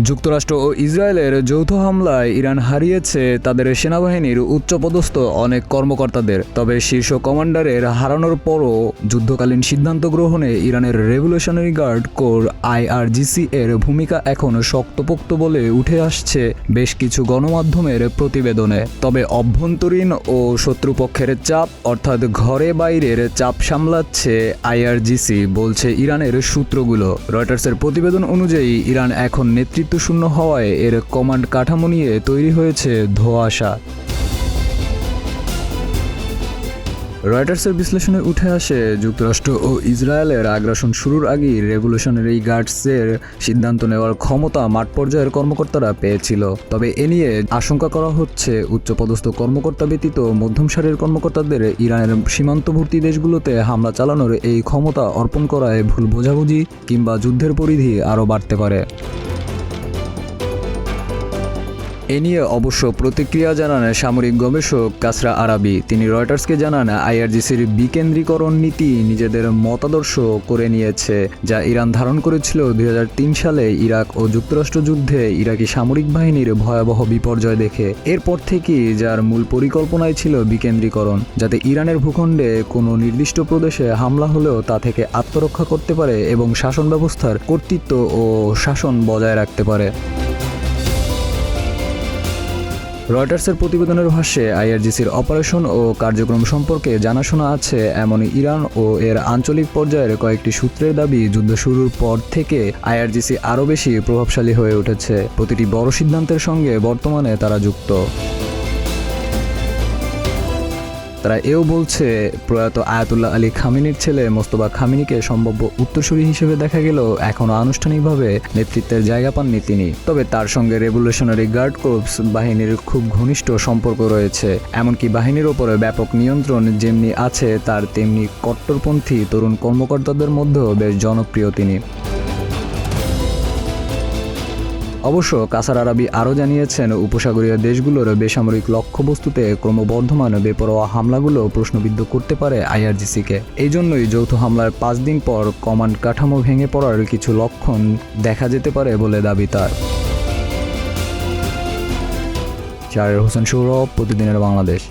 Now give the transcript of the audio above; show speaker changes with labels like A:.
A: যুক্তরাষ্ট্র ও ইসরায়েলের যৌথ হামলায় ইরান হারিয়েছে তাদের সেনাবাহিনীর উচ্চপদস্থ অনেক কর্মকর্তাদের। তবে শীর্ষ কমান্ডারের হারানোর পরও যুদ্ধকালীন সিদ্ধান্ত গ্রহণে ইরানের রেভলিউশনারি গার্ড কোর IRGC এর ভূমিকা এখন শক্তপোক্ত বলে উঠে আসছে বেশ কিছু গণমাধ্যমের প্রতিবেদনে। তবে অভ্যন্তরীণ ও শত্রুপক্ষের চাপ অর্থাৎ ঘরে বাইরের চাপ সামলাচ্ছে IRGC, বলছে ইরানের সূত্রগুলো। রয়টার্সের প্রতিবেদন অনুযায়ী ইরান এখন নেতৃত্বশূন্য হওয়ায় এর কমান্ড কাঠামো নিয়ে তৈরি হয়েছে ধোঁয়াশা। রয়টার্সের বিশ্লেষণে উঠে আসে যুক্তরাষ্ট্র ও ইসরায়েলের আগ্রাসন শুরুর আগেই রেভলিউশনারি গার্ডসের সিদ্ধান্ত নেওয়ার ক্ষমতা মাঠ পর্যায়ের কর্মকর্তারা পেয়েছিল। তবে এ নিয়ে আশঙ্কা করা হচ্ছে উচ্চপদস্থ কর্মকর্তা ব্যতীত মধ্যম সারির কর্মকর্তাদের ইরানের সীমান্তবর্তী দেশগুলোতে হামলা চালানোর এই ক্ষমতা অর্পণ করায় ভুল বোঝাবুঝি কিংবা যুদ্ধের পরিধি আরও বাড়তে পারে। এ নিয়ে অবশ্য প্রতিক্রিয়া জানান সামরিক গবেষক কাসরা আরাবি। তিনি রয়টার্সকে জানান, IRGCর বিকেন্দ্রীকরণ নীতি নিজেদের মতাদর্শ করে নিয়েছে, যা ইরান ধারণ করেছিল 2003 সালে ইরাক ও যুক্তরাষ্ট্র যুদ্ধে ইরাকি সামরিক বাহিনীর ভয়াবহ বিপর্যয় দেখে। এরপর থেকেই যার মূল পরিকল্পনাই ছিল বিকেন্দ্রীকরণ, যাতে ইরানের ভূখণ্ডে কোনো নির্দিষ্ট প্রদেশে হামলা হলেও তা থেকে আত্মরক্ষা করতে পারে এবং শাসন ব্যবস্থার কর্তৃত্ব ও শাসন বজায় রাখতে পারে। রয়টার্সের প্রতিবেদনের ভাষ্যে IRGCর অপারেশন ও কার্যক্রম সম্পর্কে জানাশোনা আছে এমন ইরান ও এর আঞ্চলিক পর্যায়ের কয়েকটি সূত্রের দাবি, যুদ্ধ শুরুর পর থেকে IRGC আরও বেশি প্রভাবশালী হয়ে উঠেছে। প্রতিটি বড় সিদ্ধান্তের সঙ্গে বর্তমানে তারা যুক্ত। তারা এও বলছে, প্রয়াত আয়াতুল্লাহ আলী খামেনির ছেলে মোস্তফা খামেনিকে সম্ভাব্য উত্তরসূরি হিসেবে দেখা গেলেও এখনও আনুষ্ঠানিকভাবে নেতৃত্বের জায়গা পাননি তিনি। তবে তার সঙ্গে রেভলিউশনারি গার্ড কোর্পস বাহিনীর খুব ঘনিষ্ঠ সম্পর্ক রয়েছে। এমনকি বাহিনীর ওপরে ব্যাপক নিয়ন্ত্রণ যেমনি আছে, তার তেমনি কট্টরপন্থী তরুণ কর্মকর্তাদের মধ্যেও বেশ জনপ্রিয় তিনি। অবশ্য কাসার আরাবি আরও জানিয়েছেন, উপসাগরীয় দেশগুলোর বেসামরিক লক্ষ্যবস্তুতে ক্রমবর্ধমান বেপরোয়া হামলাগুলো প্রশ্নবিদ্ধ করতে পারে IRGCকে। এই জন্যই যৌথ হামলার 5 দিন পর কমান্ড কাঠামো ভেঙে পড়ার কিছু লক্ষণ দেখা যেতে পারে বলে দাবি তার। শাহরিয়ার হোসেন সৌরভ, প্রতিদিনের বাংলাদেশ।